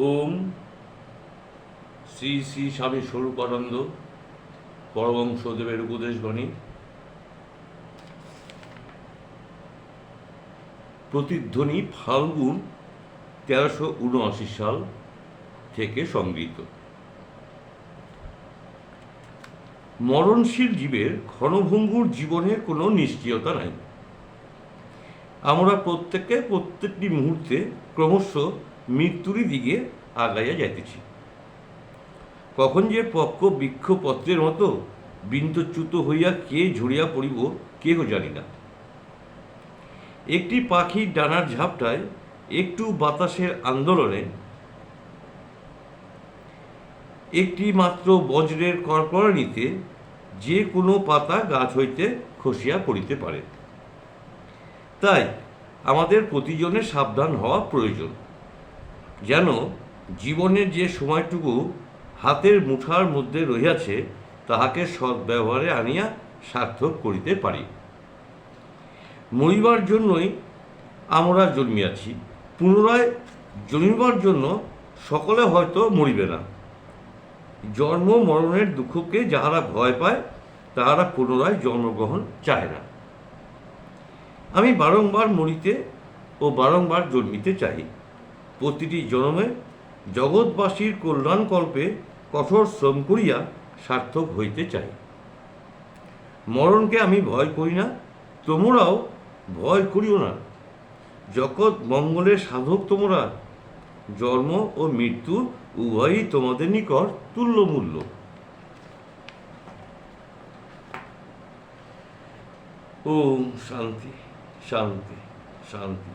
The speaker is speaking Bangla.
ওম শ্রী শ্রী স্বামী স্বরূপানন্দ পরমহংসদেবের উপদেশবাণী। প্রতিধ্বনি ফাল্গুন 1379 সাল থেকে সংগৃহীত। মরণশীল জীবের ক্ষণভঙ্গুর জীবনের কোনো নিশ্চয়তা নাই। আমরা প্রত্যেকটি মুহূর্তে ক্রমশ মৃত্যুরই দিকে আগাইয়া যাইতেছি। কখন যে পক্ষ বৃক্ষ পত্রের মতো বিন্দুচ্যুত হইয়া কে ঝরিয়া পড়িব কেহ জানি না। একটি পাখির ডানার ঝাপটায়, একটু বাতাসের আন্দোলনে, একটি মাত্র বজ্রের কড়কড়ানিতে যে কোনো পাতা গাছ হইতে খসিয়া পড়িতে পারে। তাই আমাদের প্রতিজনের সাবধান হওয়া প্রয়োজন, যেন জীবনের যে সময়টুকু হাতের মুঠার মধ্যে রহিয়াছে তাহাকে সদ্ব্যবহারে আনিয়া সার্থক করিতে পারি। মরিবার জন্যই আমরা জন্মিয়াছি, পুনরায় জন্মিবার জন্য সকলে হয়তো মরিবে না। জন্ম মরণের দুঃখকে যাহারা ভয় পায় তাহারা পুনরায় জন্মগ্রহণ চায় না। আমি বারংবার মরিতে ও বারংবার জন্মিতে চাই। প্রতিটি জন্মে জগৎবাসীর কল্যাণকল্পে কঠোর শ্রম করিয়া সার্থক হইতে চাই। মরণকে আমি ভয় করি না, তোমরাও ভয় করিও না। জগৎ মঙ্গলের সাধক তোমরা, জন্ম ও মৃত্যু উভয়ই তোমাদের নিকট তুল্যমূল্য। ওম শান্তি শান্তি শান্তি।